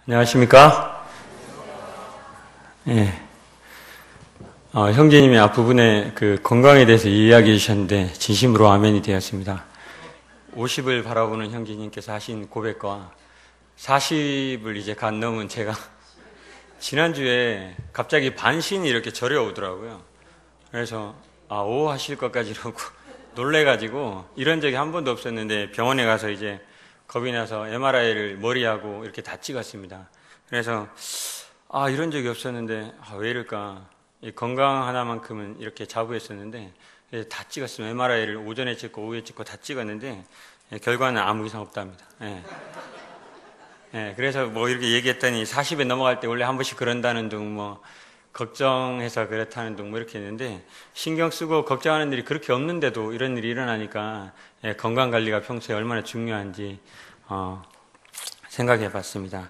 안녕하십니까? 예. 형제님이 앞부분에 그 건강에 대해서 이야기해 주셨는데 진심으로 아멘이 되었습니다. 50을 바라보는 형제님께서 하신 고백과 40을 이제 갓 넘은 제가 지난주에 갑자기 반신이 이렇게 저려오더라고요. 그래서 오 하실 것까지 이러고 놀래가지고 이런 적이 한 번도 없었는데 병원에 가서 이제 겁이 나서 MRI를 머리하고 이렇게 다 찍었습니다. 그래서 이런 적이 없었는데 왜 이럴까. 이 건강 하나만큼은 이렇게 자부했었는데 다 찍었습니다. MRI를 오전에 찍고 오후에 찍고 다 찍었는데 결과는 아무 이상 없답니다. 그래서 뭐 이렇게 얘기했더니 40에 넘어갈 때 원래 한 번씩 그런다는 둥 뭐 걱정해서 그렇다는 둥 뭐 이렇게 했는데 신경 쓰고 걱정하는 일이 그렇게 없는데도 이런 일이 일어나니까 건강 관리가 평소에 얼마나 중요한지 생각해 봤습니다.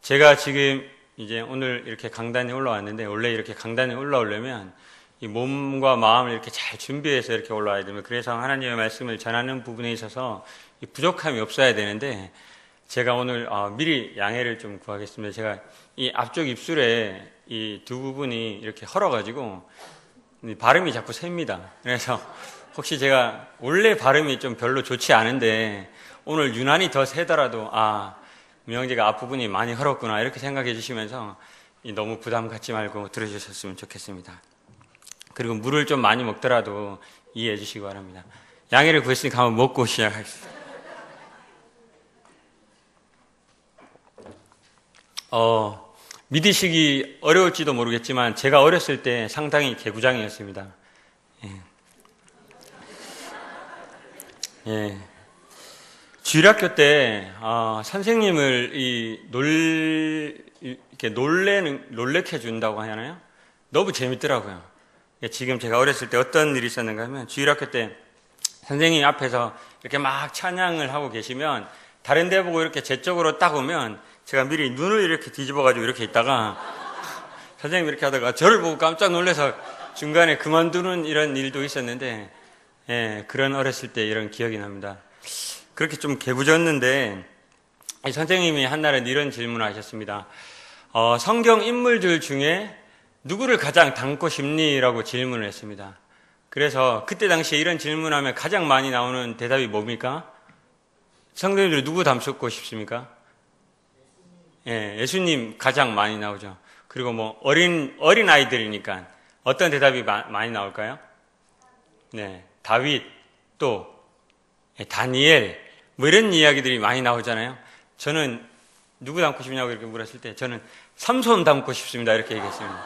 제가 지금 이제 오늘 이렇게 강단에 올라왔는데 원래 이렇게 강단에 올라오려면 이 몸과 마음을 이렇게 잘 준비해서 이렇게 올라와야 됩니다. 그래서 하나님의 말씀을 전하는 부분에 있어서 이 부족함이 없어야 되는데 제가 오늘 미리 양해를 좀 구하겠습니다. 제가 이 앞쪽 입술에 이 두 부분이 이렇게 헐어가지고 발음이 자꾸 셉니다. 그래서 혹시 제가 원래 발음이 좀 별로 좋지 않은데 오늘 유난히 더 세더라도 명재가 앞부분이 많이 헐었구나 이렇게 생각해 주시면서 너무 부담 갖지 말고 들어주셨으면 좋겠습니다. 그리고 물을 좀 많이 먹더라도 이해해 주시기 바랍니다. 양해를 구했으니까 한번 먹고 시작하겠습니다. 믿으시기 어려울지도 모르겠지만 제가 어렸을 때 상당히 개구장이었습니다. 주일학교 때 선생님을 이렇게 놀래켜 준다고 하잖아요. 너무 재밌더라고요. 지금 제가 어렸을 때 어떤 일이 있었는가 하면 주일학교 때 선생님 앞에서 이렇게 막 찬양을 하고 계시면 다른 데 보고 이렇게 제 쪽으로 딱 오면 제가 미리 눈을 이렇게 뒤집어가지고 이렇게 있다가 선생님이 이렇게 하다가 저를 보고 깜짝 놀라서 중간에 그만두는 이런 일도 있었는데 그런 어렸을 때 이런 기억이 납니다. 그렇게 좀 개구졌는데 선생님이 한날은 이런 질문을 하셨습니다. 성경 인물들 중에 누구를 가장 닮고 싶니? 라고 질문을 했습니다. 그래서 그때 당시에 이런 질문하면 가장 많이 나오는 대답이 뭡니까? 성도님들 누구 닮고 싶습니까? 예수님 가장 많이 나오죠. 그리고 뭐 어린 아이들이니까 어떤 대답이 많이 나올까요? 다윗, 또 다니엘, 뭐 이런 이야기들이 많이 나오잖아요. 저는 누구 닮고 싶냐고 이렇게 물었을 때 저는 삼손 닮고 싶습니다. 이렇게 얘기했습니다.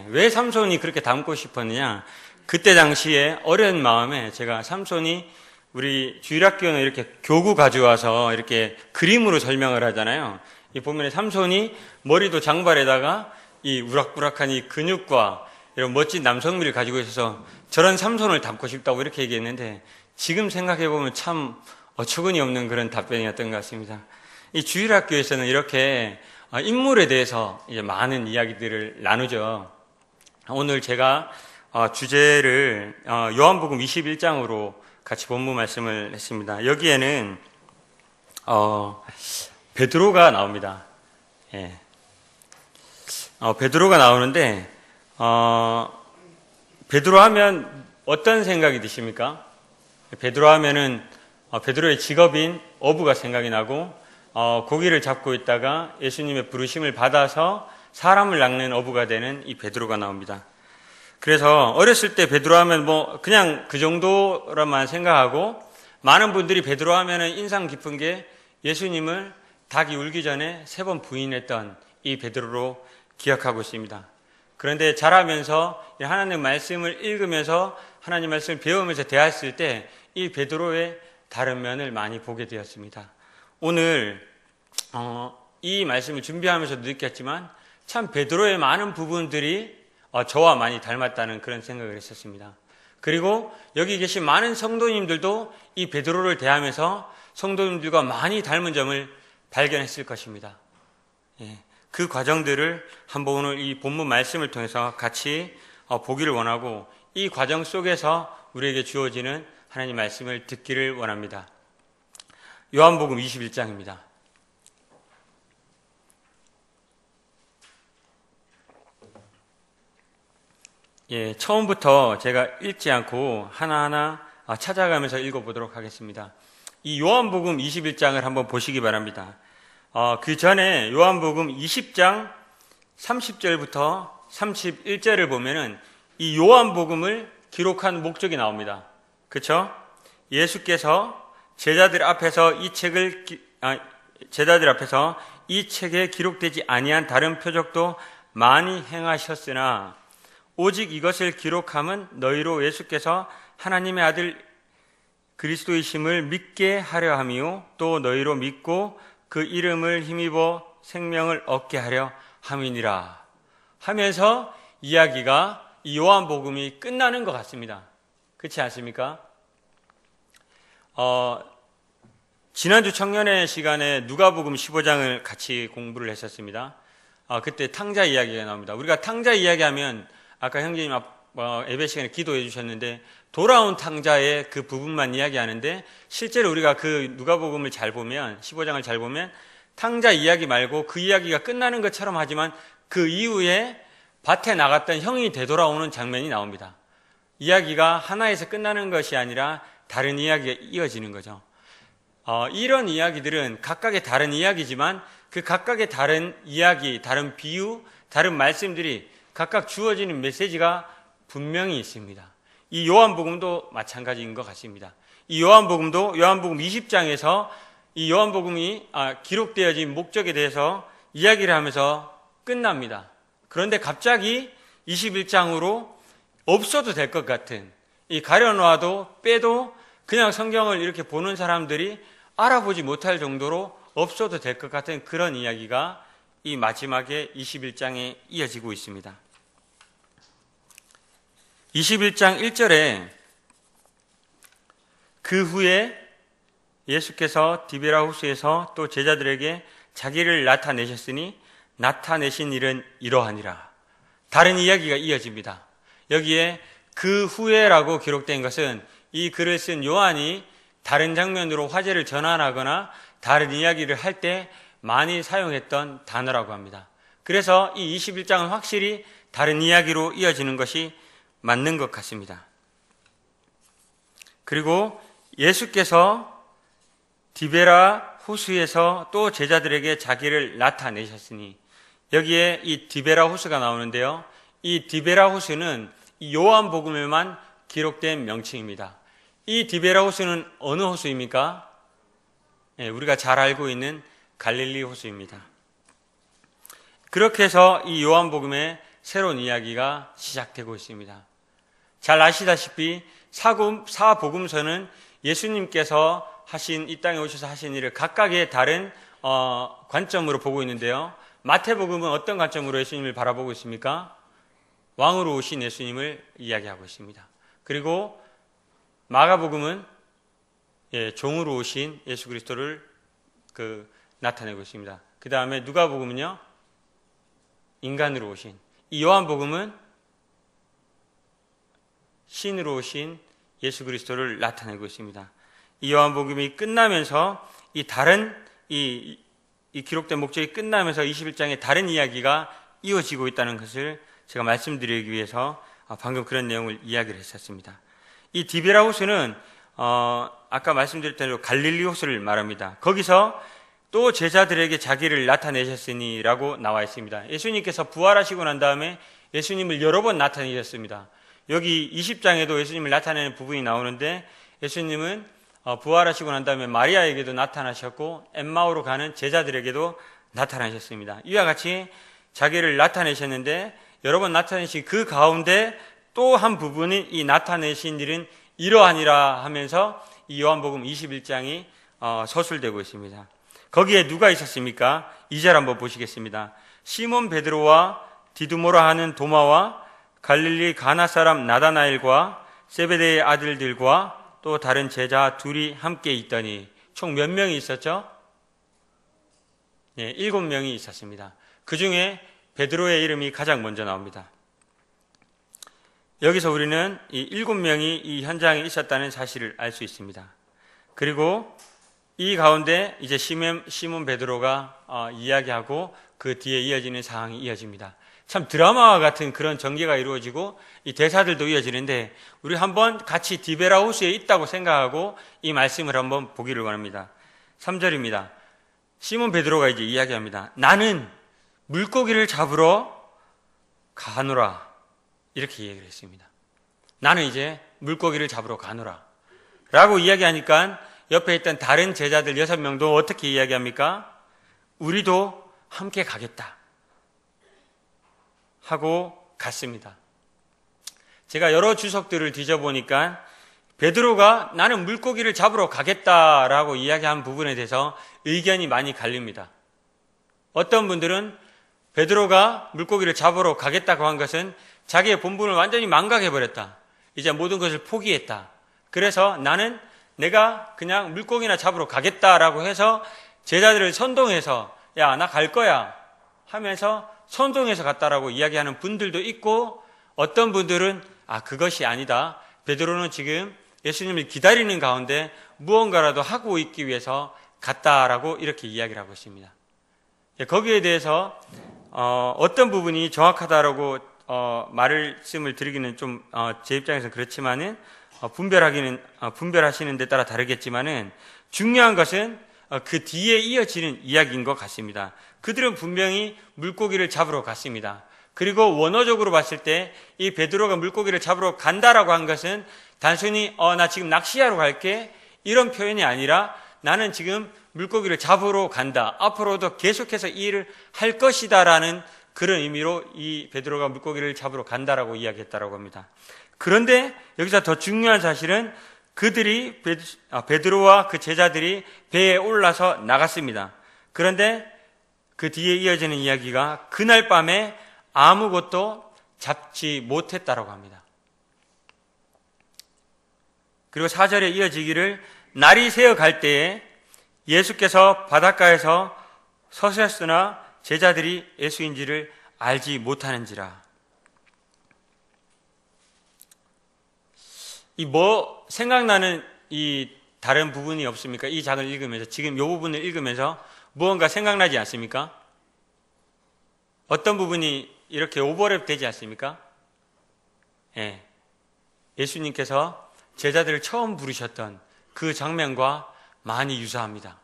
왜 삼손이 그렇게 닮고 싶었느냐? 그때 당시에 어려운 마음에 제가 삼손이 우리 주일학교는 이렇게 교구 가져와서 이렇게 그림으로 설명을 하잖아요. 이 보면에 삼손이 머리도 장발에다가 이 우락부락한 이 근육과 이런 멋진 남성미를 가지고 있어서 저런 삼손을 닮고 싶다고 이렇게 얘기했는데 지금 생각해보면 참 어처구니 없는 그런 답변이었던 것 같습니다. 이 주일학교에서는 이렇게 인물에 대해서 이제 많은 이야기들을 나누죠. 오늘 제가 주제를 요한복음 21장으로 같이 본문 말씀을 했습니다. 여기에는 베드로가 나옵니다. 베드로가 나오는데 베드로 하면 어떤 생각이 드십니까? 베드로 하면은 베드로의 직업인 어부가 생각이 나고 고기를 잡고 있다가 예수님의 부르심을 받아서 사람을 낚는 어부가 되는 이 베드로가 나옵니다. 그래서 어렸을 때 베드로 하면 뭐 그냥 그 정도로만 생각하고 많은 분들이 베드로 하면은 인상 깊은 게 예수님을 닭이 울기 전에 3번 부인했던 이 베드로로 기억하고 있습니다. 그런데 자라면서 하나님 말씀을 읽으면서 하나님 말씀을 배우면서 대했을 때 이 베드로의 다른 면을 많이 보게 되었습니다. 오늘 이 말씀을 준비하면서도 느꼈지만 참 베드로의 많은 부분들이 저와 많이 닮았다는 그런 생각을 했었습니다. 그리고 여기 계신 많은 성도님들도 이 베드로를 대하면서 성도님들과 많이 닮은 점을 발견했을 것입니다. 그 과정들을 한번 오늘 이 본문 말씀을 통해서 같이 보기를 원하고 이 과정 속에서 우리에게 주어지는 하나님 말씀을 듣기를 원합니다. 요한복음 21장입니다. 처음부터 제가 읽지 않고 하나하나 찾아가면서 읽어보도록 하겠습니다. 이 요한복음 21장을 한번 보시기 바랍니다. 그 전에 요한복음 20장 30절부터 31절을 보면은 이 요한복음을 기록한 목적이 나옵니다. 그렇죠? 예수께서 제자들 앞에서 이 책에 기록되지 아니한 다른 표적도 많이 행하셨으나 오직 이것을 기록함은 너희로 예수께서 하나님의 아들 그리스도이심을 믿게 하려 함이요 또 너희로 믿고 그 이름을 힘입어 생명을 얻게 하려 함이니라 하면서 이야기가 이 요한복음이 끝나는 것 같습니다. 그렇지 않습니까? 지난주 청년회 시간에 누가복음 15장을 같이 공부를 했었습니다. 그때 탕자 이야기가 나옵니다. 우리가 탕자 이야기하면 아까 형제님 예배 시간에 기도해 주셨는데 돌아온 탕자의 그 부분만 이야기하는데 실제로 우리가 그 누가복음을 잘 보면 15장을 잘 보면 탕자 이야기 말고 그 이야기가 끝나는 것처럼 하지만 그 이후에 밭에 나갔던 형이 되돌아오는 장면이 나옵니다. 이야기가 하나에서 끝나는 것이 아니라 다른 이야기가 이어지는 거죠. 이런 이야기들은 각각의 다른 이야기지만 그 각각의 다른 이야기, 다른 비유, 다른 말씀들이 각각 주어지는 메시지가 분명히 있습니다. 이 요한복음도 마찬가지인 것 같습니다. 이 요한복음도 요한복음 20장에서 이 요한복음이 기록되어진 목적에 대해서 이야기를 하면서 끝납니다. 그런데 갑자기 21장으로 없어도 될 것 같은 이 가려놓아도 빼도 그냥 성경을 이렇게 보는 사람들이 알아보지 못할 정도로 없어도 될 것 같은 그런 이야기가 이 마지막에 21장에 이어지고 있습니다. 21장 1절에 그 후에 예수께서 디베라 호수에서 또 제자들에게 자기를 나타내셨으니 나타내신 일은 이러하니라. 다른 이야기가 이어집니다. 여기에 그 후에라고 기록된 것은 이 글을 쓴 요한이 다른 장면으로 화제를 전환하거나 다른 이야기를 할 때 많이 사용했던 단어라고 합니다. 그래서 이 21장은 확실히 다른 이야기로 이어지는 것이 맞는 것 같습니다. 그리고 예수께서 디베라 호수에서 또 제자들에게 자기를 나타내셨으니 여기에 이 디베라 호수가 나오는데요. 이 디베라 호수는 이 요한복음에만 기록된 명칭입니다. 이 디베라 호수는 어느 호수입니까? 우리가 잘 알고 있는 갈릴리 호수입니다. 그렇게 해서 이 요한복음의 새로운 이야기가 시작되고 있습니다. 잘 아시다시피 사복음서는 예수님께서 이 땅에 오셔서 하신 일을 각각의 다른 관점으로 보고 있는데요. 마태복음은 어떤 관점으로 예수님을 바라보고 있습니까? 왕으로 오신 예수님을 이야기하고 있습니다. 그리고 마가복음은 종으로 오신 예수 그리스도를 나타내고 있습니다. 그 다음에 누가복음은요, 인간으로 오신. 이 요한복음은 신으로 오신 예수 그리스도를 나타내고 있습니다. 이 요한복음이 끝나면서 이 기록된 목적이 끝나면서 21장에 다른 이야기가 이어지고 있다는 것을 제가 말씀드리기 위해서 방금 그런 내용을 이야기를 했었습니다. 이 디베라 호수는 아까 말씀드렸던 대로 갈릴리 호수를 말합니다. 거기서 또 제자들에게 자기를 나타내셨으니 라고 나와 있습니다. 예수님께서 부활하시고 난 다음에 예수님을 여러 번 나타내셨습니다. 여기 20장에도 예수님을 나타내는 부분이 나오는데 예수님은 부활하시고 난 다음에 마리아에게도 나타나셨고 엠마오로 가는 제자들에게도 나타나셨습니다. 이와 같이 자기를 나타내셨는데 여러 번 나타내신 그 가운데 또 한 부분이 이 나타내신 일은 이러하니라 하면서 이 요한복음 21장이 서술되고 있습니다. 거기에 누가 있었습니까? 2절 한번 보시겠습니다. 시몬 베드로와 디두모라 하는 도마와 갈릴리 가나 사람 나다나엘과 세베대의 아들들과 또 다른 제자 둘이 함께 있더니 총 몇 명이 있었죠? 7명이 있었습니다. 그 중에 베드로의 이름이 가장 먼저 나옵니다. 여기서 우리는 이 7명이 이 현장에 있었다는 사실을 알 수 있습니다. 그리고 이 가운데 이제 시몬 베드로가 이야기하고 그 뒤에 이어지는 상황이 이어집니다. 참 드라마와 같은 그런 전개가 이루어지고 이 대사들도 이어지는데 우리 한번 같이 디베라우스에 있다고 생각하고 이 말씀을 한번 보기를 원합니다. 3절입니다. 시몬 베드로가 이제 이야기합니다. 나는 물고기를 잡으러 가노라. 이렇게 얘기를 했습니다. 나는 이제 물고기를 잡으러 가노라. 라고 이야기하니까 옆에 있던 다른 제자들 6명도 어떻게 이야기합니까? 우리도 함께 가겠다. 하고 갔습니다. 제가 여러 주석들을 뒤져보니까 베드로가 나는 물고기를 잡으러 가겠다라고 이야기한 부분에 대해서 의견이 많이 갈립니다. 어떤 분들은 베드로가 물고기를 잡으러 가겠다고 한 것은 자기의 본분을 완전히 망각해버렸다. 이제 모든 것을 포기했다. 그래서 나는 내가 그냥 물고기나 잡으러 가겠다라고 해서 제자들을 선동해서 야, 나 갈 거야 하면서 선동해서 갔다라고 이야기하는 분들도 있고 어떤 분들은 그것이 아니다. 베드로는 지금 예수님을 기다리는 가운데 무언가라도 하고 있기 위해서 갔다라고 이렇게 이야기를 하고 있습니다. 거기에 대해서 어떤 부분이 정확하다라고 말씀을 드리기는 좀 제 입장에서는 그렇지만은 분별하시는 데 따라 다르겠지만은 중요한 것은 그 뒤에 이어지는 이야기인 것 같습니다. 그들은 분명히 물고기를 잡으러 갔습니다. 그리고 원어적으로 봤을 때 이 베드로가 물고기를 잡으러 간다라고 한 것은 단순히 나 지금 낚시하러 갈게 이런 표현이 아니라 나는 지금 물고기를 잡으러 간다. 앞으로도 계속해서 이 일을 할 것이다라는 그런 의미로 이 베드로가 물고기를 잡으러 간다라고 이야기했다라고 합니다. 그런데 여기서 더 중요한 사실은 그들이 베드로와 그 제자들이 배에 올라서 나갔습니다. 그런데 그 뒤에 이어지는 이야기가 그날 밤에 아무것도 잡지 못했다라고 합니다. 그리고 4절에 이어지기를 날이 새어 갈 때에 예수께서 바닷가에서 서셨으나 제자들이 예수인지를 알지 못하는지라. 생각나는 이 다른 부분이 없습니까? 이 장을 읽으면서, 지금 이 부분을 읽으면서 무언가 생각나지 않습니까? 어떤 부분이 이렇게 오버랩 되지 않습니까? 예. 예수님께서 제자들을 처음 부르셨던 그 장면과 많이 유사합니다.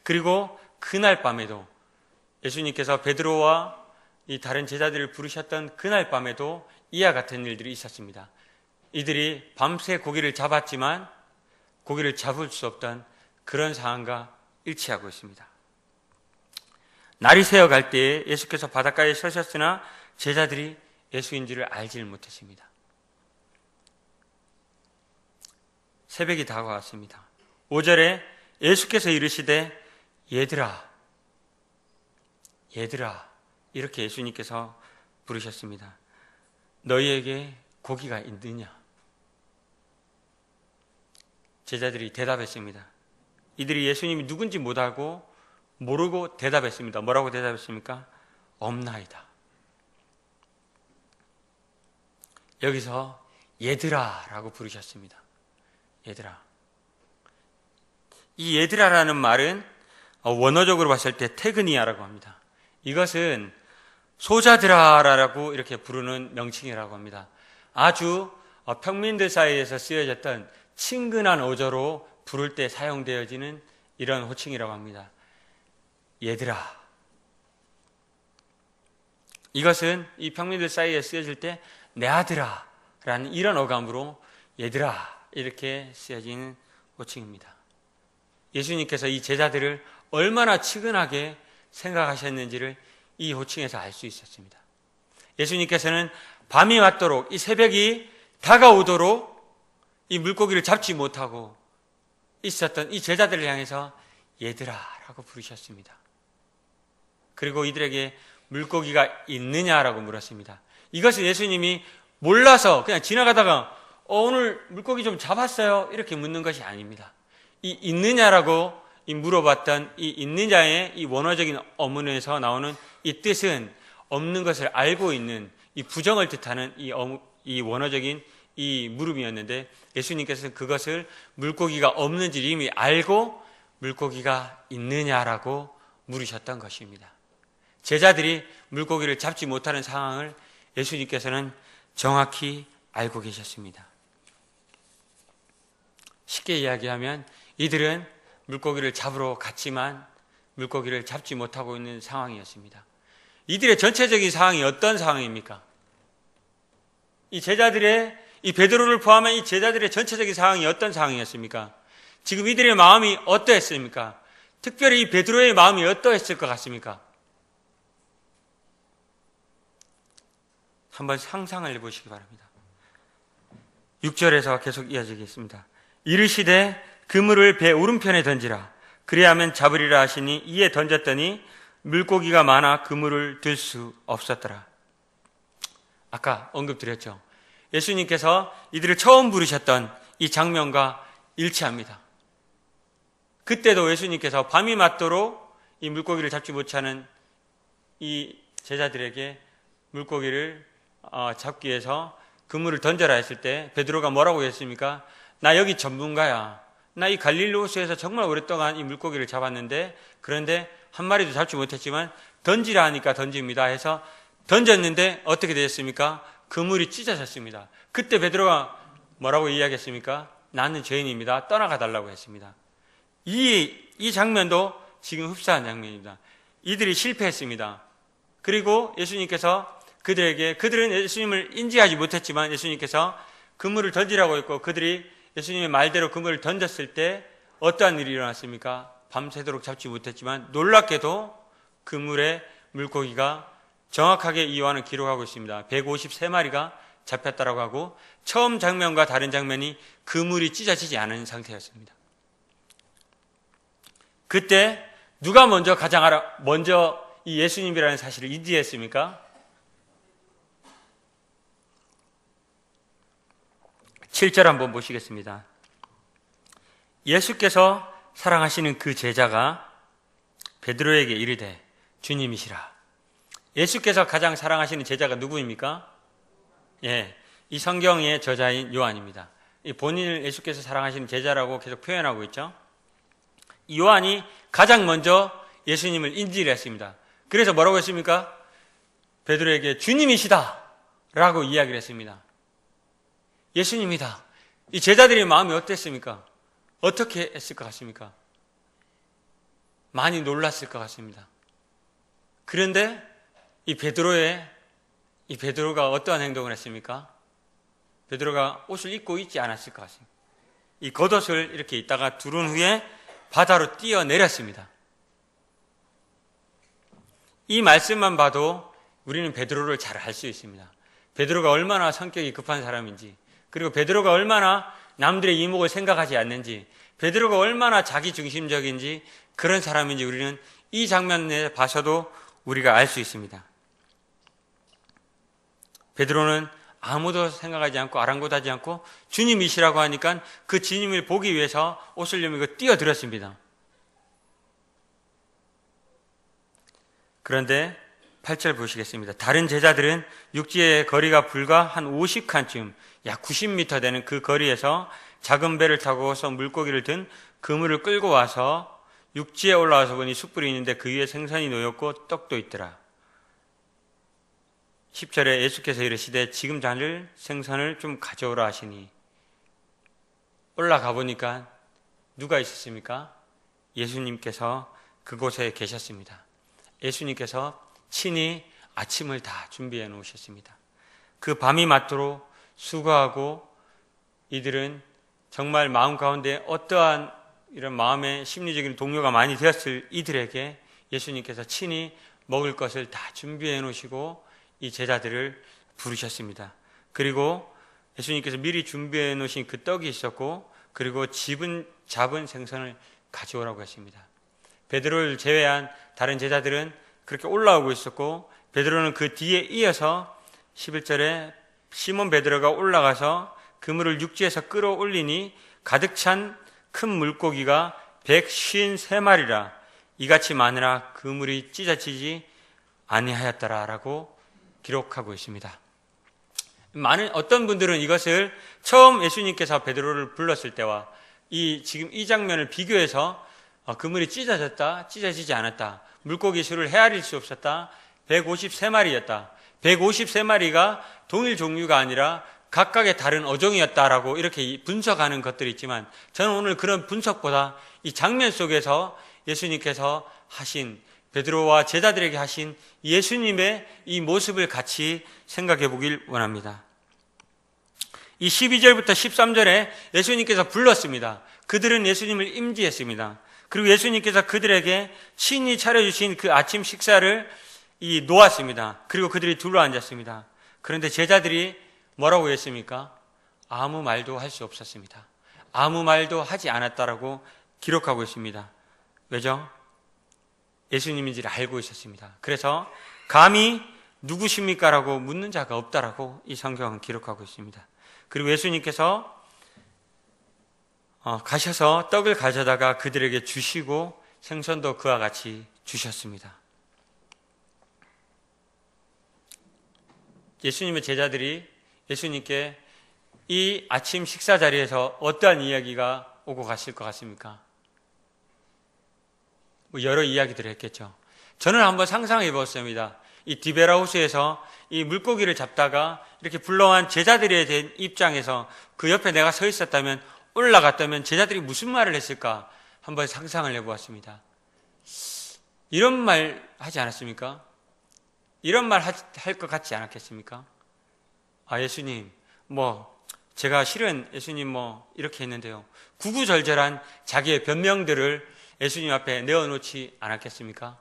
그리고 그날 밤에도 예수님께서 베드로와 이 다른 제자들을 부르셨던 그날 밤에도 이와 같은 일들이 있었습니다. 이들이 밤새 고기를 잡았지만 고기를 잡을 수 없던 그런 상황과 일치하고 있습니다. 날이 새어갈 때에 예수께서 바닷가에 서셨으나 제자들이 예수인지를 알지를 못했습니다. 새벽이 다가왔습니다. 5절에 예수께서 이르시되 얘들아 이렇게 예수님께서 부르셨습니다. 너희에게 고기가 있느냐? 제자들이 대답했습니다. 이들이 예수님이 누군지 못하고 모르고 대답했습니다. 뭐라고 대답했습니까? 없나이다. 여기서 얘들아라고 부르셨습니다. 얘들아. 이 얘들아라는 말은 원어적으로 봤을 때 테그니아라고 합니다. 이것은 소자들아라고 이렇게 부르는 명칭이라고 합니다. 아주 평민들 사이에서 쓰여졌던 친근한 어조로 부를 때 사용되어지는 이런 호칭이라고 합니다. 얘들아. 이것은 이 평민들 사이에 쓰여질 때 내 아들아 라는 이런 어감으로 얘들아 이렇게 쓰여지는 호칭입니다. 예수님께서 이 제자들을 얼마나 치근하게 생각하셨는지를 이 호칭에서 알 수 있었습니다. 예수님께서는 밤이 왔도록 이 새벽이 다가오도록 이 물고기를 잡지 못하고 있었던 이 제자들을 향해서 얘들아 라고 부르셨습니다. 그리고 이들에게 물고기가 있느냐라고 물었습니다. 이것은 예수님이 몰라서 그냥 지나가다가 오늘 물고기 좀 잡았어요 이렇게 묻는 것이 아닙니다. 이 있느냐라고 물어봤던 이 있느냐의 이 원어적인 어문에서 나오는 이 뜻은 없는 것을 알고 있는 이 부정을 뜻하는 이 원어적인 이 물음이었는데 예수님께서는 그것을 물고기가 없는지 이미 알고 물고기가 있느냐라고 물으셨던 것입니다. 제자들이 물고기를 잡지 못하는 상황을 예수님께서는 정확히 알고 계셨습니다. 쉽게 이야기하면 이들은 물고기를 잡으러 갔지만 물고기를 잡지 못하고 있는 상황이었습니다. 이들의 전체적인 상황이 어떤 상황입니까? 이 베드로를 포함한 이 제자들의 전체적인 상황이 어떤 상황이었습니까? 지금 이들의 마음이 어떠했습니까? 특별히 이 베드로의 마음이 어떠했을 것 같습니까? 한번 상상을 해보시기 바랍니다. 6절에서 계속 이어지겠습니다. 이르시되 그물을 배 오른편에 던지라. 그리하면 잡으리라 하시니 이에 던졌더니 물고기가 많아 그물을 들 수 없었더라. 아까 언급드렸죠. 예수님께서 이들을 처음 부르셨던 이 장면과 일치합니다. 그때도 예수님께서 밤이 맞도록 이 물고기를 잡지 못하는 이 제자들에게 물고기를 잡기 위해서 그물을 던져라 했을 때 베드로가 뭐라고 했습니까? 나 여기 전문가야. 나 이 갈릴리 호수에서 정말 오랫동안 이 물고기를 잡았는데 그런데 한 마리도 잡지 못했지만 던지라 하니까 던집니다 해서 던졌는데 어떻게 되었습니까? 그물이 찢어졌습니다. 그때 베드로가 뭐라고 이야기했습니까? 나는 죄인입니다. 떠나가 달라고 했습니다. 이 장면도 지금 흡사한 장면입니다. 이들이 실패했습니다. 그리고 예수님께서 그들은 예수님을 인지하지 못했지만 예수님께서 그물을 던지라고 했고 그들이 예수님의 말대로 그물을 던졌을 때 어떠한 일이 일어났습니까? 밤새도록 잡지 못했지만 놀랍게도 그물에 물고기가 정확하게 이 요한은 기록하고 있습니다. 153마리가 잡혔다라고 하고 처음 장면과 다른 장면이 그물이 찢어지지 않은 상태였습니다. 그때 누가 먼저 이 예수님이라는 사실을 인지했습니까? 7절 한번 보시겠습니다. 예수께서 사랑하시는 그 제자가 베드로에게 이르되 주님이시라. 예수께서 가장 사랑하시는 제자가 누구입니까? 이 성경의 저자인 요한입니다. 본인을 예수께서 사랑하시는 제자라고 계속 표현하고 있죠. 이 요한이 가장 먼저 예수님을 인지를 했습니다. 그래서 뭐라고 했습니까? 베드로에게 주님이시다 라고 이야기를 했습니다. 예수님이다. 이 제자들의 마음이 어땠습니까? 어떻게 했을 것 같습니까? 많이 놀랐을 것 같습니다. 그런데 이 베드로가 어떠한 행동을 했습니까? 베드로가 옷을 입고 있지 않았을 것 같습니다. 이 겉옷을 이렇게 입다가 두른 후에 바다로 뛰어내렸습니다. 이 말씀만 봐도 우리는 베드로를 잘 알 수 있습니다. 베드로가 얼마나 성격이 급한 사람인지, 그리고 베드로가 얼마나 남들의 이목을 생각하지 않는지, 베드로가 얼마나 자기중심적인지 그런 사람인지 우리는 이 장면에 봐서도 우리가 알 수 있습니다. 베드로는 아무도 생각하지 않고 아랑곳하지 않고 주님이시라고 하니까 그 주님을 보기 위해서 옷을 여미고 뛰어들었습니다. 그런데 8절 보시겠습니다. 다른 제자들은 육지의 거리가 불과 한 50칸쯤, 약 90m 되는 그 거리에서 작은 배를 타고서 물고기를 든 그물을 끌고 와서 육지에 올라와서 보니 숯불이 있는데 그 위에 생선이 놓였고 떡도 있더라. 10절에 예수께서 이르시되 지금 자를 생선을 좀 가져오라 하시니 올라가 보니까 누가 있었습니까? 예수님께서 그곳에 계셨습니다. 예수님께서 친히 아침을 다 준비해 놓으셨습니다. 그 밤이 맞도록 수고하고 이들은 정말 마음 가운데 어떠한 이런 마음의 심리적인 동요가 많이 되었을 이들에게 예수님께서 친히 먹을 것을 다 준비해 놓으시고 이 제자들을 부르셨습니다. 그리고 예수님께서 미리 준비해 놓으신 그 떡이 있었고 그리고 잡은 생선을 가져오라고 했습니다. 베드로를 제외한 다른 제자들은 그렇게 올라오고 있었고 베드로는 그 뒤에 이어서 11절에 시몬 베드로가 올라가서 그물을 육지에서 끌어올리니 가득 찬 큰 물고기가 153마리라 이같이 많으나 그물이 찢어지지 아니하였더라라고 기록하고 있습니다. 어떤 분들은 이것을 처음 예수님께서 베드로를 불렀을 때와 지금 이 장면을 비교해서 그물이 찢어졌다, 찢어지지 않았다, 물고기 수를 헤아릴 수 없었다, 153마리였다. 153마리가 동일 종류가 아니라 각각의 다른 어종이었다라고 이렇게 분석하는 것들이 있지만, 저는 오늘 그런 분석보다 이 장면 속에서 예수님께서 하신, 베드로와 제자들에게 하신 예수님의 이 모습을 같이 생각해 보길 원합니다. 이 12절부터 13절에 예수님께서 불렀습니다. 그들은 예수님을 임지했습니다. 그리고 예수님께서 그들에게 친히 차려주신 그 아침 식사를 놓았습니다. 그리고 그들이 둘러 앉았습니다. 그런데 제자들이 뭐라고 했습니까? 아무 말도 할 수 없었습니다. 아무 말도 하지 않았다라고 기록하고 있습니다. 왜죠? 예수님인지를 알고 있었습니다. 그래서 감히 누구십니까? 라고 묻는 자가 없다라고 이 성경은 기록하고 있습니다. 그리고 예수님께서 가셔서 떡을 가져다가 그들에게 주시고 생선도 그와 같이 주셨습니다. 예수님의 제자들이 예수님께 이 아침 식사 자리에서 어떠한 이야기가 오고 갔을 것 같습니까? 여러 이야기들을 했겠죠. 저는 한번 상상해 보았습니다. 이 디베라우스에서 이 물고기를 잡다가 이렇게 불러온 제자들에 대한 입장에서 그 옆에 내가 서 있었다면, 올라갔다면 제자들이 무슨 말을 했을까 한번 상상을 해보았습니다. 이런 말 하지 않았습니까? 이런 말 할 것 같지 않았겠습니까? 아, 예수님, 제가 실은 예수님 이렇게 했는데요. 구구절절한 자기의 변명들을 예수님 앞에 내어놓지 않았겠습니까?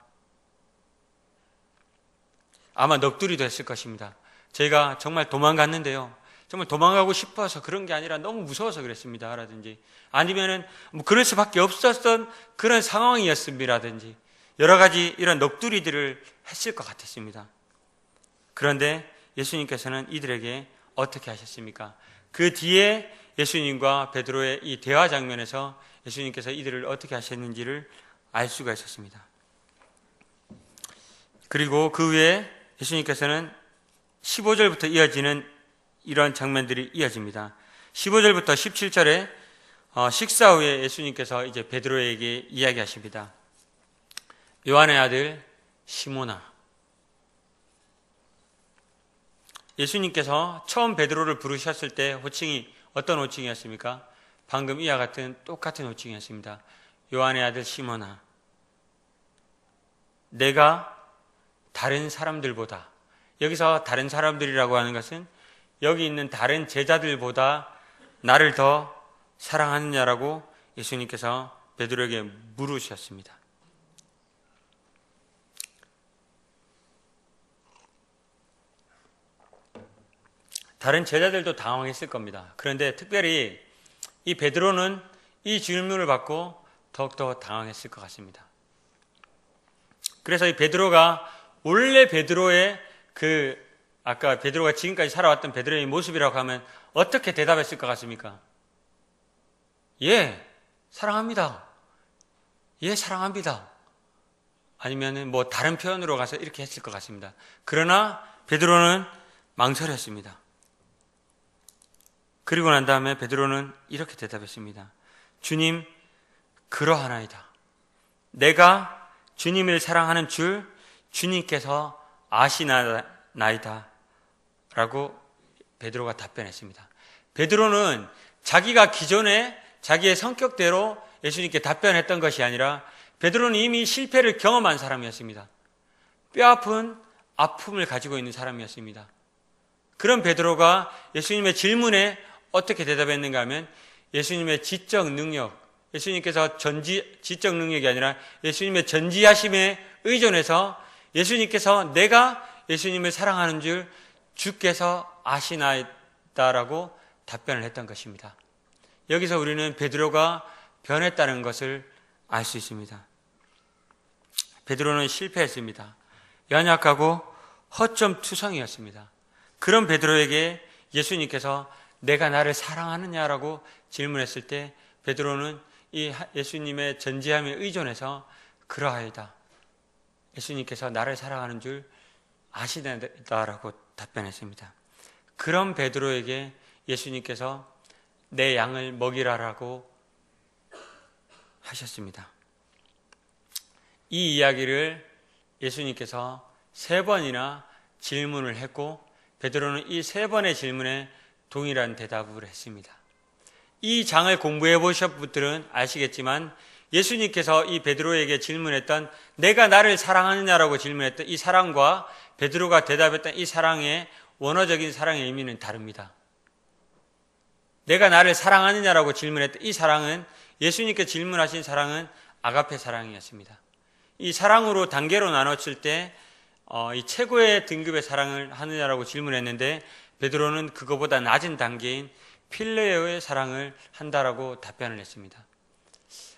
아마 넋두리도 했을 것입니다. 저희가 정말 도망갔는데요. 정말 도망가고 싶어서 그런 게 아니라 너무 무서워서 그랬습니다. 라든지, 아니면은 그럴 수밖에 없었던 그런 상황이었습니다라든지, 여러 가지 이런 넋두리들을 했을 것 같았습니다. 그런데 예수님께서는 이들에게 어떻게 하셨습니까? 그 뒤에 예수님과 베드로의 이 대화 장면에서 예수님께서 이들을 어떻게 하셨는지를 알 수가 있었습니다. 그리고 그 후에 예수님께서는 15절부터 이어지는 이런 장면들이 이어집니다. 15절부터 17절에 식사 후에 예수님께서 이제 베드로에게 이야기하십니다. 요한의 아들 시몬아. 예수님께서 처음 베드로를 부르셨을 때 호칭이 어떤 호칭이었습니까? 방금 이와 같은 똑같은 호칭이었습니다. 요한의 아들 시몬아, 내가 다른 사람들보다, 여기서 다른 사람들이라고 하는 것은 여기 있는 다른 제자들보다 나를 더 사랑하느냐라고 예수님께서 베드로에게 물으셨습니다. 다른 제자들도 당황했을 겁니다. 그런데 특별히 이 베드로는 이 질문을 받고 더욱더 당황했을 것 같습니다. 그래서 이 베드로가 원래 베드로의 아까 베드로가 지금까지 살아왔던 베드로의 모습이라고 하면 어떻게 대답했을 것 같습니까? 예, 사랑합니다. 예, 사랑합니다. 아니면은 다른 표현으로 가서 이렇게 했을 것 같습니다. 그러나 베드로는 망설였습니다. 그리고 난 다음에 베드로는 이렇게 대답했습니다. 주님, 그러하나이다. 내가 주님을 사랑하는 줄 주님께서 아시나이다. 라고 베드로가 답변했습니다. 베드로는 자기가 기존에 자기의 성격대로 예수님께 답변했던 것이 아니라 베드로는 이미 실패를 경험한 사람이었습니다. 뼈아픈 아픔을 가지고 있는 사람이었습니다. 그런 베드로가 예수님의 질문에 어떻게 대답했는가 하면 예수님의 지적 능력, 예수님께서 지적 능력이 아니라 예수님의 전지하심에 의존해서 예수님께서 내가 예수님을 사랑하는 줄 주께서 아시나이다라고 답변을 했던 것입니다. 여기서 우리는 베드로가 변했다는 것을 알 수 있습니다. 베드로는 실패했습니다. 연약하고 허점투성이었습니다. 그런 베드로에게 예수님께서 내가 나를 사랑하느냐라고 질문했을 때 베드로는 이 예수님의 전지함에 의존해서 그러하이다. 예수님께서 나를 사랑하는 줄 아시다라고 답변했습니다. 그런 베드로에게 예수님께서 내 양을 먹이라라고 하셨습니다. 이 이야기를 예수님께서 3번이나 질문을 했고 베드로는 이 3번의 질문에 동일한 대답을 했습니다. 이 장을 공부해 보신 분들은 아시겠지만 예수님께서 이 베드로에게 질문했던 내가 나를 사랑하느냐라고 질문했던 이 사랑과 베드로가 대답했던 이 사랑의 원어적인 사랑의 의미는 다릅니다. 내가 나를 사랑하느냐라고 질문했던 이 사랑은 예수님께 질문하신 사랑은 아가페 사랑이었습니다. 이 사랑으로 단계로 나눴을 때 이 최고의 등급의 사랑을 하느냐라고 질문했는데 베드로는 그거보다 낮은 단계인 필레오의 사랑을 한다라고 답변을 했습니다.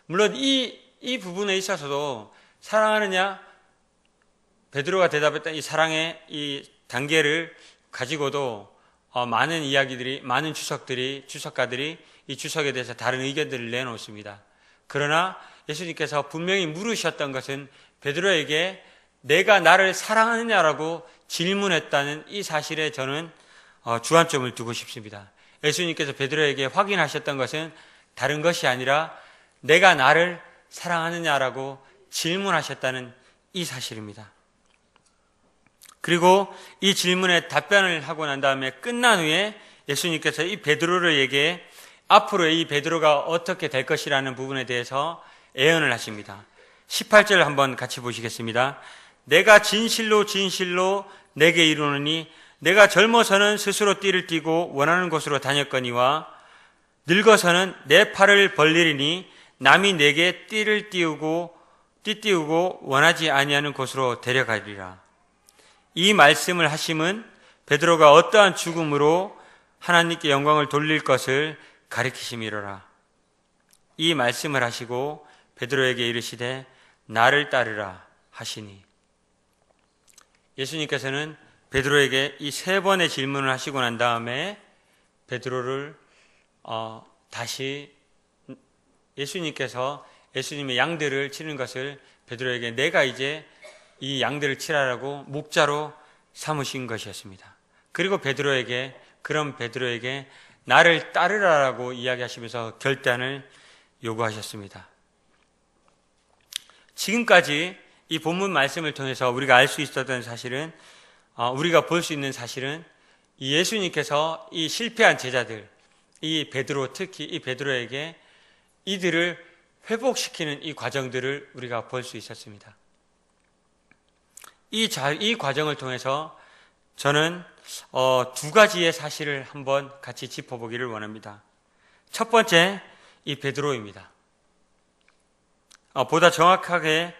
물론 이 부분에 있어서도 사랑하느냐 베드로가 대답했던 이 사랑의 이 단계를 가지고도 많은 이야기들이 많은 주석가들이 이 주석에 대해서 다른 의견들을 내놓습니다. 그러나 예수님께서 분명히 물으셨던 것은 베드로에게 내가 나를 사랑하느냐라고 질문했다는 이 사실에 저는 주안점을 두고 싶습니다. 예수님께서 베드로에게 확인하셨던 것은 다른 것이 아니라 내가 나를 사랑하느냐라고 질문하셨다는 이 사실입니다. 그리고 이 질문에 답변을 하고 난 다음에 끝난 후에 예수님께서 이 베드로에게 앞으로 이 베드로가 어떻게 될 것이라는 부분에 대해서 예언을 하십니다. 18절 한번 같이 보시겠습니다. 내가 진실로 진실로 내게 이르노니 내가 젊어서는 스스로 띠를 띠고 원하는 곳으로 다녔거니와 늙어서는 내 팔을 벌리리니 남이 내게 띠를 띠우고 원하지 아니하는 곳으로 데려가리라. 이 말씀을 하심은 베드로가 어떠한 죽음으로 하나님께 영광을 돌릴 것을 가리키심이로라. 이 말씀을 하시고 베드로에게 이르시되 나를 따르라 하시니 예수님께서는 베드로에게 이 3번의 질문을 하시고 난 다음에 베드로를 다시 예수님의 양들을 치는 것을 베드로에게 내가 이제 이 양들을 치라라고 목자로 삼으신 것이었습니다. 그리고 그런 베드로에게 나를 따르라라고 이야기하시면서 결단을 요구하셨습니다. 지금까지 이 본문 말씀을 통해서 우리가 알 수 있었던 사실은 우리가 볼 수 있는 사실은 이 예수님께서 이 실패한 제자들, 이 베드로 특히 이 베드로에게 이들을 회복시키는 이 과정들을 우리가 볼 수 있었습니다. 이 과정을 통해서 저는 2가지의 사실을 한번 같이 짚어보기를 원합니다. 첫 번째, 이 베드로입니다. 보다 정확하게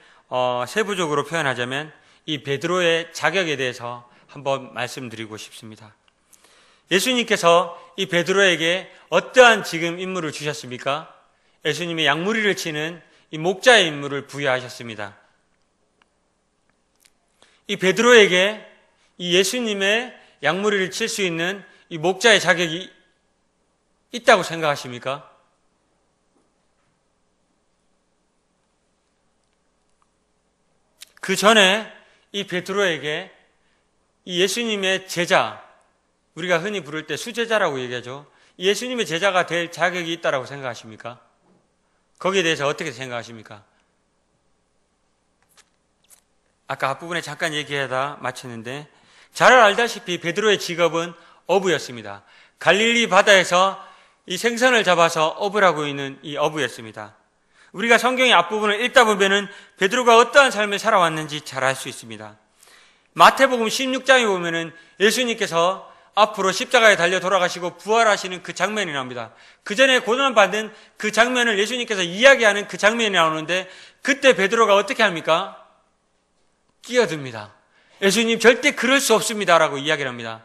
세부적으로 표현하자면 이 베드로의 자격에 대해서 한번 말씀드리고 싶습니다. 예수님께서 이 베드로에게 어떠한 지금 임무를 주셨습니까? 예수님의 양무리를 치는 이 목자의 임무를 부여하셨습니다. 이 베드로에게 이 예수님의 양무리를 칠 수 있는 이 목자의 자격이 있다고 생각하십니까? 그 전에 이 베드로에게 이 예수님의 제자, 우리가 흔히 부를 때 수제자라고 얘기하죠. 예수님의 제자가 될 자격이 있다고 생각하십니까? 거기에 대해서 어떻게 생각하십니까? 아까 앞부분에 잠깐 얘기하다 마쳤는데 잘 알다시피 베드로의 직업은 어부였습니다. 갈릴리 바다에서 이 생선을 잡아서 어부라고 있는 이 어부였습니다. 우리가 성경의 앞부분을 읽다 보면은 베드로가 어떠한 삶을 살아왔는지 잘 알 수 있습니다. 마태복음 16장에 보면은 예수님께서 앞으로 십자가에 달려 돌아가시고 부활하시는 그 장면이 나옵니다. 그 전에 고난받은 그 장면을 예수님께서 이야기하는 그 장면이 나오는데 그때 베드로가 어떻게 합니까? 끼어듭니다. 예수님 절대 그럴 수 없습니다라고 이야기를 합니다.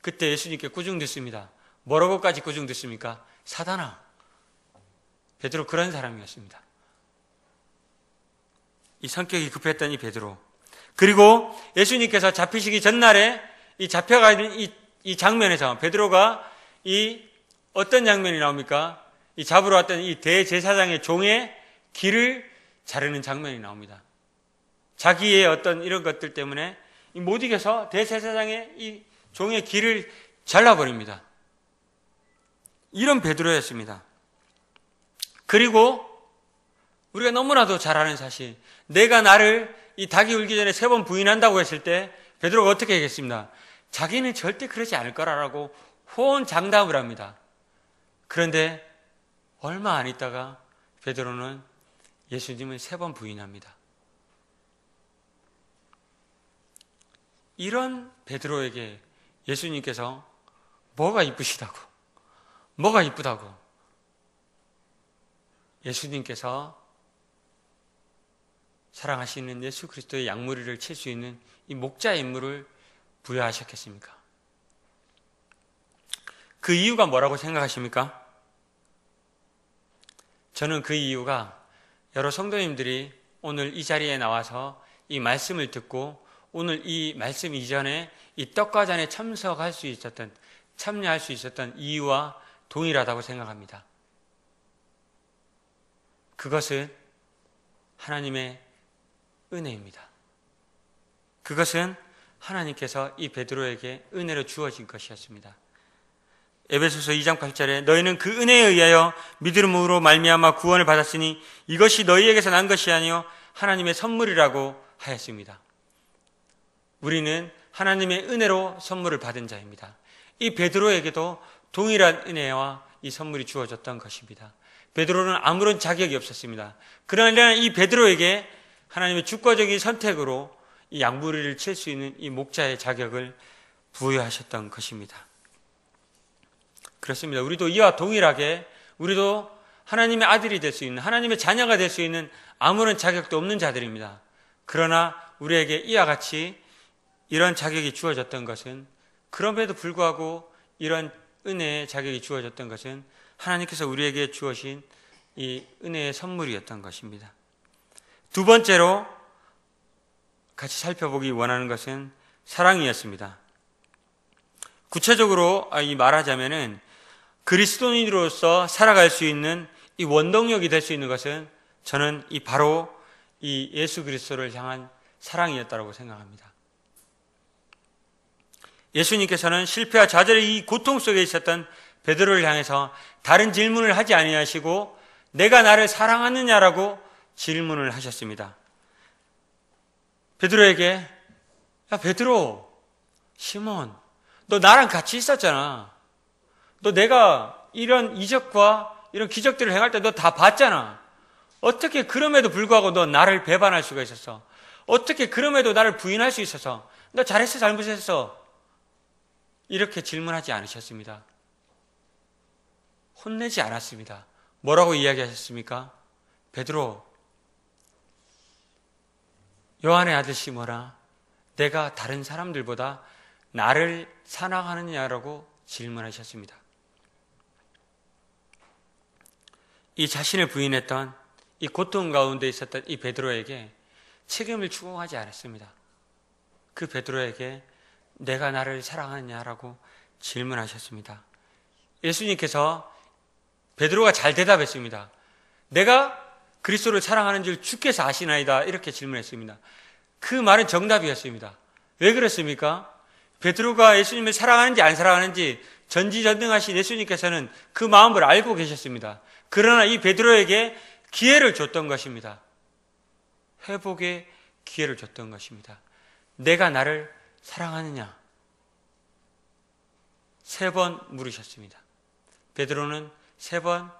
그때 예수님께 꾸중 듣습니다. 뭐라고까지 꾸중 듣습니까? 사단아. 베드로 그런 사람이었습니다. 이 성격이 급했던 이 베드로. 그리고 예수님께서 잡히시기 전날에 이 잡혀가 있는 이 장면에서 베드로가 이 어떤 장면이 나옵니까? 이 잡으러 왔던 이 대제사장의 종의 귀를 자르는 장면이 나옵니다. 자기의 어떤 이런 것들 때문에 못 이겨서 대제사장의 이 종의 귀를 잘라버립니다. 이런 베드로였습니다. 그리고 우리가 너무나도 잘 아는 사실, 내가 나를 이 닭이 울기 전에 3번 부인한다고 했을 때 베드로가 어떻게 하겠습니까? 자기는 절대 그러지 않을 거라고 호언장담을 합니다. 그런데 얼마 안 있다가 베드로는 예수님을 3번 부인합니다. 이런 베드로에게 예수님께서 뭐가 이쁘시다고, 뭐가 이쁘다고 예수님께서 사랑하시는 예수 그리스도의 양무리를 칠 수 있는 이 목자의 임무를 부여하셨겠습니까? 그 이유가 뭐라고 생각하십니까? 저는 그 이유가 여러 성도님들이 오늘 이 자리에 나와서 이 말씀을 듣고 오늘 이 말씀 이전에 이 떡과 잔에 참여할 수 있었던 이유와 동일하다고 생각합니다. 그것은 하나님의 은혜입니다. 그것은 하나님께서 이 베드로에게 은혜로 주어진 것이었습니다. 에베소서 2장 8절에 너희는 그 은혜에 의하여 믿음으로 말미암아 구원을 받았으니 이것이 너희에게서 난 것이 아니요 하나님의 선물이라고 하였습니다. 우리는 하나님의 은혜로 선물을 받은 자입니다. 이 베드로에게도 동일한 은혜와 이 선물이 주어졌던 것입니다. 베드로는 아무런 자격이 없었습니다. 그러나 이 베드로에게 하나님의 주권적인 선택으로 이 양무리를 칠 수 있는 이 목자의 자격을 부여하셨던 것입니다. 그렇습니다. 우리도 이와 동일하게 우리도 하나님의 아들이 될 수 있는, 하나님의 자녀가 될 수 있는 아무런 자격도 없는 자들입니다. 그러나 우리에게 이와 같이 이런 자격이 주어졌던 것은, 그럼에도 불구하고 이런 은혜의 자격이 주어졌던 것은 하나님께서 우리에게 주어진 이 은혜의 선물이었던 것입니다. 두 번째로 같이 살펴보기 원하는 것은 사랑이었습니다. 구체적으로 말하자면은 그리스도인으로서 살아갈 수 있는 이 원동력이 될 수 있는 것은 저는 바로 이 예수 그리스도를 향한 사랑이었다고 생각합니다. 예수님께서는 실패와 좌절의 이 고통 속에 있었던 베드로를 향해서 다른 질문을 하지 아니하시고 내가 나를 사랑하느냐라고 질문을 하셨습니다. 베드로에게 야 베드로, 시몬, 너 나랑 같이 있었잖아. 너 내가 이런 이적과 이런 기적들을 행할 때 너 다 봤잖아. 어떻게 그럼에도 불구하고 너 나를 배반할 수가 있었어? 어떻게 그럼에도 나를 부인할 수 있어서? 너 잘했어, 잘못했어? 이렇게 질문하지 않으셨습니다. 혼내지 않았습니다. 뭐라고 이야기하셨습니까? 베드로, 요한의 아들 시몬아, 내가 다른 사람들보다 나를 사랑하느냐라고 질문하셨습니다. 이 자신을 부인했던 이 고통 가운데 있었던 이 베드로에게 책임을 추궁하지 않았습니다. 그 베드로에게 내가 나를 사랑하느냐라고 질문하셨습니다. 예수님께서 베드로가 잘 대답했습니다. 내가 그리스도를 사랑하는 줄 주께서 아시나이다 이렇게 질문했습니다. 그 말은 정답이었습니다. 왜 그렇습니까? 베드로가 예수님을 사랑하는지 안 사랑하는지 전지전능하신 예수님께서는 그 마음을 알고 계셨습니다. 그러나 이 베드로에게 기회를 줬던 것입니다. 회복의 기회를 줬던 것입니다. 내가 나를 사랑하느냐? 3번 물으셨습니다. 베드로는 3번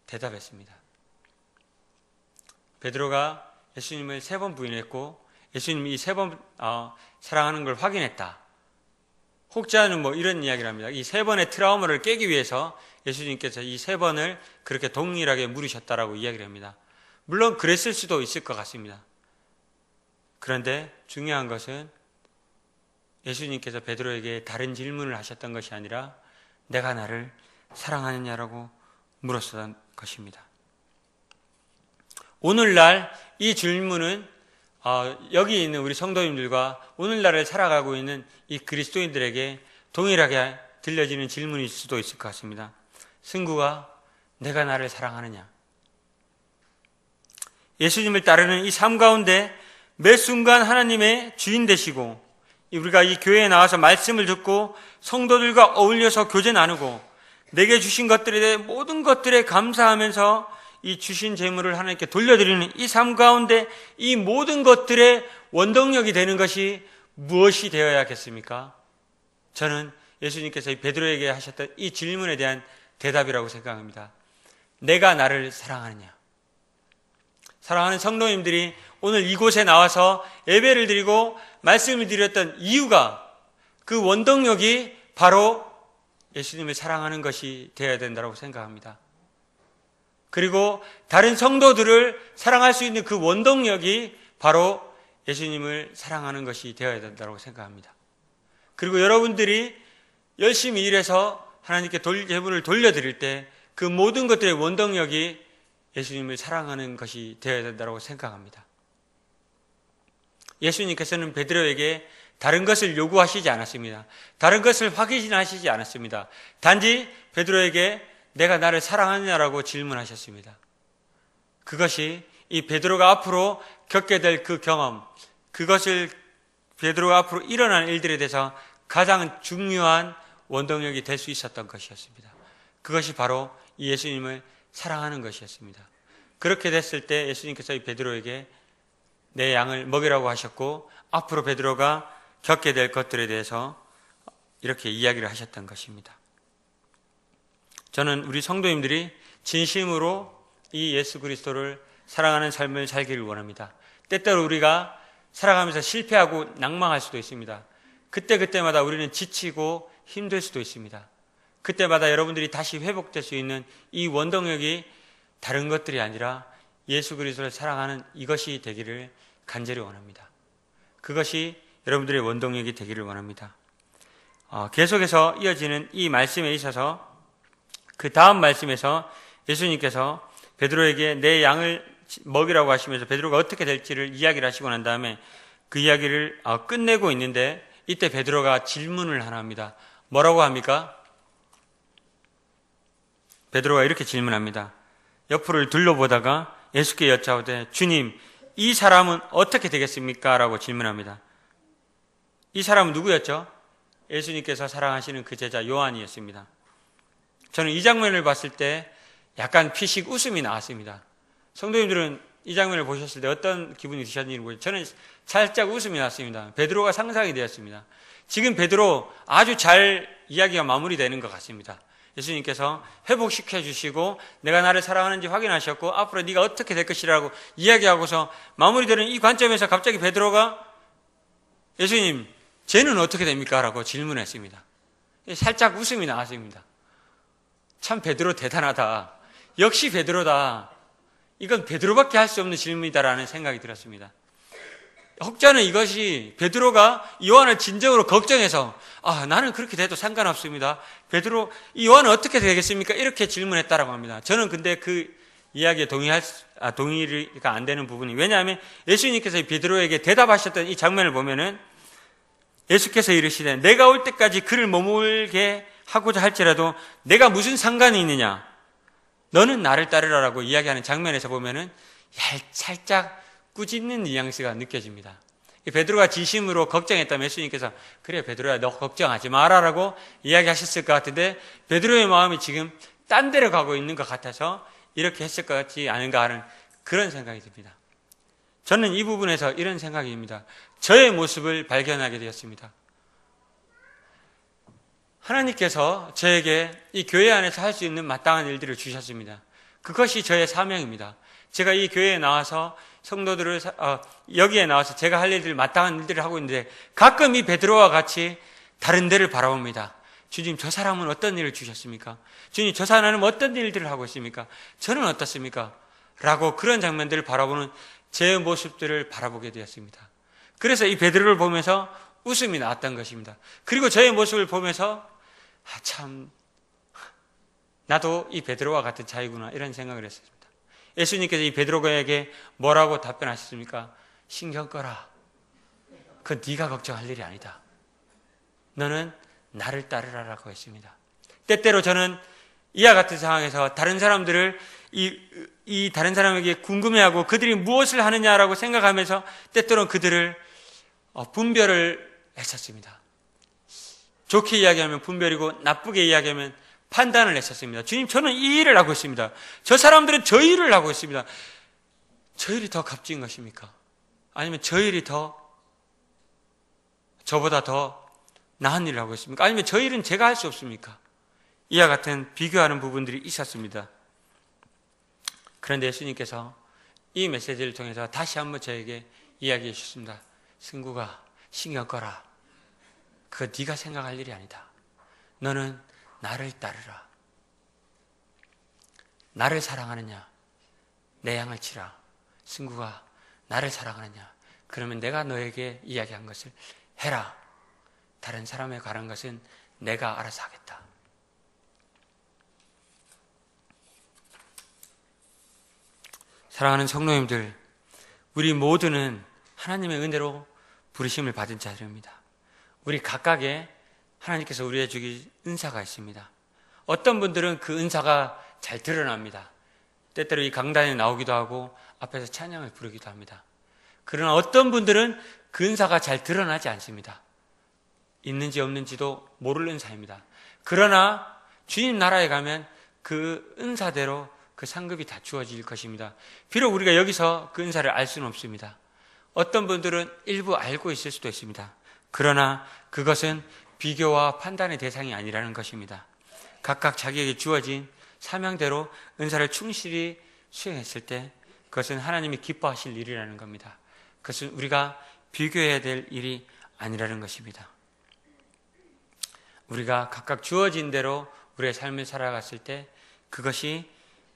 대답했습니다. 베드로가 예수님을 3번 부인했고 예수님이 이 3번 사랑하는 걸 확인했다. 혹자는 이런 이야기를 합니다. 이 3번의 트라우마를 깨기 위해서 예수님께서 이 3번을 그렇게 동일하게 물으셨다라고 이야기를 합니다. 물론 그랬을 수도 있을 것 같습니다. 그런데 중요한 것은 예수님께서 베드로에게 다른 질문을 하셨던 것이 아니라 내가 나를 사랑하느냐라고 물었던 것입니다. 오늘날 이 질문은 여기 있는 우리 성도님들과 오늘날을 살아가고 있는 이 그리스도인들에게 동일하게 들려지는 질문일 수도 있을 것 같습니다. 승구가 내가 나를 사랑하느냐? 예수님을 따르는 이 삶 가운데 매 순간 하나님의 주인 되시고 우리가 이 교회에 나와서 말씀을 듣고 성도들과 어울려서 교제 나누고 내게 주신 것들에 대해 모든 것들에 감사하면서 이 주신 재물을 하나님께 돌려드리는 이 삶 가운데 이 모든 것들의 원동력이 되는 것이 무엇이 되어야겠습니까? 저는 예수님께서 이 베드로에게 하셨던 이 질문에 대한 대답이라고 생각합니다. 내가 나를 사랑하느냐? 사랑하는 성도님들이 오늘 이곳에 나와서 예배를 드리고 말씀을 드렸던 이유가, 그 원동력이 바로 예수님을 사랑하는 것이 되어야 된다고 생각합니다. 그리고 다른 성도들을 사랑할 수 있는 그 원동력이 바로 예수님을 사랑하는 것이 되어야 된다고 생각합니다. 그리고 여러분들이 열심히 일해서 하나님께 예물을 돌려드릴 때 그 모든 것들의 원동력이 예수님을 사랑하는 것이 되어야 된다고 생각합니다. 예수님께서는 베드로에게 다른 것을 요구하시지 않았습니다. 다른 것을 확인하시지 않았습니다. 단지 베드로에게 내가 나를 사랑하느냐라고 질문하셨습니다. 그것이 이 베드로가 앞으로 겪게 될 그 경험, 그것을 베드로가 앞으로 일어난 일들에 대해서 가장 중요한 원동력이 될 수 있었던 것이었습니다. 그것이 바로 이 예수님을 사랑하는 것이었습니다. 그렇게 됐을 때 예수님께서 이 베드로에게 내 양을 먹이라고 하셨고, 앞으로 베드로가 겪게 될 것들에 대해서 이렇게 이야기를 하셨던 것입니다. 저는 우리 성도님들이 진심으로 이 예수 그리스도를 사랑하는 삶을 살기를 원합니다. 때때로 우리가 살아가면서 실패하고 낭망할 수도 있습니다. 그때마다 우리는 지치고 힘들 수도 있습니다. 그때마다 여러분들이 다시 회복될 수 있는 이 원동력이 다른 것들이 아니라 예수 그리스도를 사랑하는 이것이 되기를 간절히 원합니다. 그것이 여러분들의 원동력이 되기를 원합니다. 계속해서 이어지는 이 말씀에 있어서 그 다음 말씀에서 예수님께서 베드로에게 내 양을 먹이라고 하시면서 베드로가 어떻게 될지를 이야기를 하시고 난 다음에 그 이야기를 끝내고 있는데, 이때 베드로가 질문을 하나 합니다. 뭐라고 합니까? 베드로가 이렇게 질문합니다. 옆을 둘러보다가 예수께 여짜오되 주님, 이 사람은 어떻게 되겠습니까? 라고 질문합니다. 이 사람은 누구였죠? 예수님께서 사랑하시는 그 제자 요한이었습니다. 저는 이 장면을 봤을 때 약간 피식 웃음이 나왔습니다. 성도님들은 이 장면을 보셨을 때 어떤 기분이 드셨는지 모르겠어요. 저는 살짝 웃음이 났습니다. 베드로가 상상이 되었습니다. 지금 베드로 아주 잘 이야기가 마무리되는 것 같습니다. 예수님께서 회복시켜 주시고 내가 나를 사랑하는지 확인하셨고 앞으로 네가 어떻게 될 것이라고 이야기하고서 마무리되는 이 관점에서 갑자기 베드로가 예수님, 쟤는 어떻게 됩니까? 라고 질문했습니다. 살짝 웃음이 나왔습니다. 참 베드로 대단하다. 역시 베드로다. 이건 베드로밖에 할 수 없는 질문이다라는 생각이 들었습니다. 혹자는 이것이 베드로가 요한을 진정으로 걱정해서 나는 그렇게 돼도 상관없습니다. 베드로, 이 요한은 어떻게 되겠습니까? 이렇게 질문했다라고 합니다. 저는 근데 그 이야기에 동의가 안 되는 부분이, 왜냐하면 예수님께서 베드로에게 대답하셨던 이 장면을 보면은 예수께서 이르시되 내가 올 때까지 그를 머물게 하고자 할지라도 내가 무슨 상관이 있느냐? 너는 나를 따르라라고 이야기하는 장면에서 보면은 살짝 꾸짖는 뉘앙스가 느껴집니다. 베드로가 진심으로 걱정했다면 예수님께서 그래 베드로야 너 걱정하지 마라라고 이야기하셨을 것 같은데 베드로의 마음이 지금 딴 데로 가고 있는 것 같아서 이렇게 했을 것 같지 않은가 하는 그런 생각이 듭니다. 저는 이 부분에서 이런 생각이 듭니다. 저의 모습을 발견하게 되었습니다. 하나님께서 저에게 이 교회 안에서 할 수 있는 마땅한 일들을 주셨습니다. 그것이 저의 사명입니다. 제가 이 교회에 나와서 성도들을 여기에 나와서 제가 할 일들, 마땅한 일들을 하고 있는데 가끔 이 베드로와 같이 다른 데를 바라봅니다. 주님, 저 사람은 어떤 일을 주셨습니까? 주님, 저 사람은 어떤 일들을 하고 있습니까? 저는 어떻습니까? 라고 그런 장면들을 바라보는 제 모습들을 바라보게 되었습니다. 그래서 이 베드로를 보면서 웃음이 나왔던 것입니다. 그리고 저의 모습을 보면서 참 나도 이 베드로와 같은 자이구나 이런 생각을 했습니다. 예수님께서 이 베드로에게 뭐라고 답변하셨습니까? 신경 꺼라. 그건 네가 걱정할 일이 아니다. 너는 나를 따르라라고 했습니다. 때때로 저는 이와 같은 상황에서 다른 사람들을 이 다른 사람에게 궁금해하고 그들이 무엇을 하느냐라고 생각하면서 때때로는 그들을 분별을 했었습니다. 좋게 이야기하면 분별이고 나쁘게 이야기하면 판단을 했었습니다. 주님, 저는 이 일을 하고 있습니다. 저 사람들은 저 일을 하고 있습니다. 저 일이 더 값진 것입니까? 아니면 저 일이 더 저보다 더 나은 일을 하고 있습니까? 아니면 저 일은 제가 할 수 없습니까? 이와 같은 비교하는 부분들이 있었습니다. 그런데 예수님께서 이 메시지를 통해서 다시 한번 저에게 이야기해 주셨습니다. 승구가 신경 꺼라. 그거 네가 생각할 일이 아니다. 너는 나를 따르라. 나를 사랑하느냐? 내 양을 치라. 승구가 나를 사랑하느냐? 그러면 내가 너에게 이야기한 것을 해라. 다른 사람에 관한 것은 내가 알아서 하겠다. 사랑하는 성도님들, 우리 모두는 하나님의 은혜로 부르심을 받은 자들입니다. 우리 각각의 하나님께서 우리에게 주신 은사가 있습니다. 어떤 분들은 그 은사가 잘 드러납니다. 때때로 이 강단에 나오기도 하고 앞에서 찬양을 부르기도 합니다. 그러나 어떤 분들은 그 은사가 잘 드러나지 않습니다. 있는지 없는지도 모를 은사입니다. 그러나 주님 나라에 가면 그 은사대로 그 상급이 다 주어질 것입니다. 비록 우리가 여기서 그 은사를 알 수는 없습니다. 어떤 분들은 일부 알고 있을 수도 있습니다. 그러나 그것은 비교와 판단의 대상이 아니라는 것입니다. 각각 자기에게 주어진 사명대로 은사를 충실히 수행했을 때 그것은 하나님이 기뻐하실 일이라는 겁니다. 그것은 우리가 비교해야 될 일이 아니라는 것입니다. 우리가 각각 주어진 대로 우리의 삶을 살아갔을 때 그것이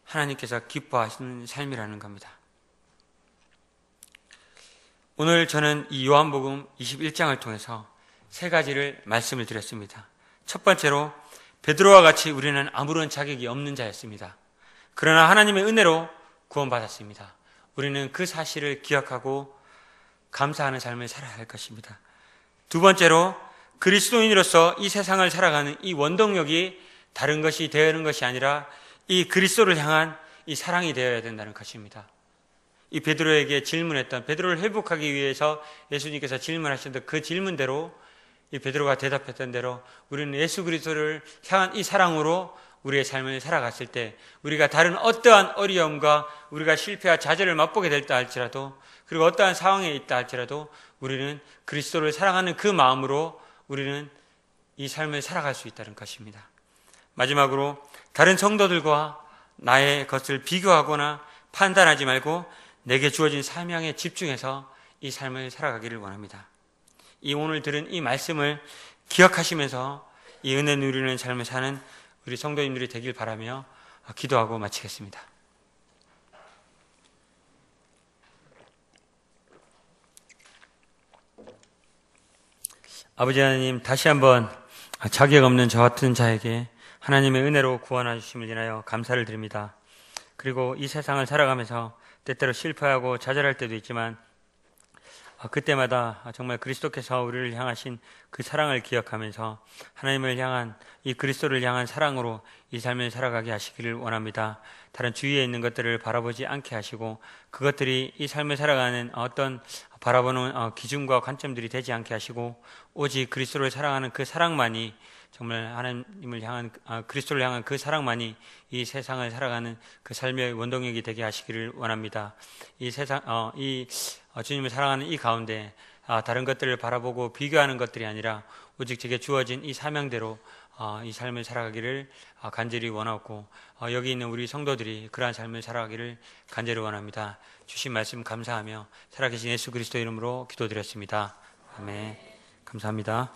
하나님께서 기뻐하시는 삶이라는 겁니다. 오늘 저는 이 요한복음 21장을 통해서 세 가지를 말씀을 드렸습니다. 첫 번째로 베드로와 같이 우리는 아무런 자격이 없는 자였습니다. 그러나 하나님의 은혜로 구원받았습니다. 우리는 그 사실을 기억하고 감사하는 삶을 살아야 할 것입니다. 두 번째로 그리스도인으로서 이 세상을 살아가는 이 원동력이 다른 것이 되는 것이 아니라 이 그리스도를 향한 이 사랑이 되어야 된다는 것입니다. 이 베드로에게 질문했던, 베드로를 회복하기 위해서 예수님께서 질문하셨던 그 질문대로 이 베드로가 대답했던 대로 우리는 예수 그리스도를 향한 이 사랑으로 우리의 삶을 살아갔을 때 우리가 다른 어떠한 어려움과 우리가 실패와 좌절을 맛보게 될다 할지라도 그리고 어떠한 상황에 있다 할지라도 우리는 그리스도를 사랑하는 그 마음으로 우리는 이 삶을 살아갈 수 있다는 것입니다. 마지막으로 다른 성도들과 나의 것을 비교하거나 판단하지 말고 내게 주어진 사명에 집중해서 이 삶을 살아가기를 원합니다. 이 오늘 들은 이 말씀을 기억하시면서 이 은혜 누리는 삶을 사는 우리 성도님들이 되길 바라며 기도하고 마치겠습니다. 아버지 하나님, 다시 한번 자격 없는 저 같은 자에게 하나님의 은혜로 구원하심을 인하여 감사를 드립니다. 그리고 이 세상을 살아가면서 때때로 실패하고 좌절할 때도 있지만 그때마다 정말 그리스도께서 우리를 향하신 그 사랑을 기억하면서 하나님을 향한 이 그리스도를 향한 사랑으로 이 삶을 살아가게 하시기를 원합니다. 다른 주위에 있는 것들을 바라보지 않게 하시고 그것들이 이 삶을 살아가는 어떤 바라보는 기준과 관점들이 되지 않게 하시고 오직 그리스도를 사랑하는 그 사랑만이 정말 하나님을 향한 그리스도를 향한 그 사랑만이 이 세상을 살아가는 그 삶의 원동력이 되게 하시기를 원합니다. 이 세상 주님을 사랑하는 이 가운데 다른 것들을 바라보고 비교하는 것들이 아니라 오직 제게 주어진 이 사명대로 이 삶을 살아가기를 간절히 원하고 여기 있는 우리 성도들이 그러한 삶을 살아가기를 간절히 원합니다. 주신 말씀 감사하며 살아계신 예수 그리스도 이름으로 기도드렸습니다. 아멘. 감사합니다.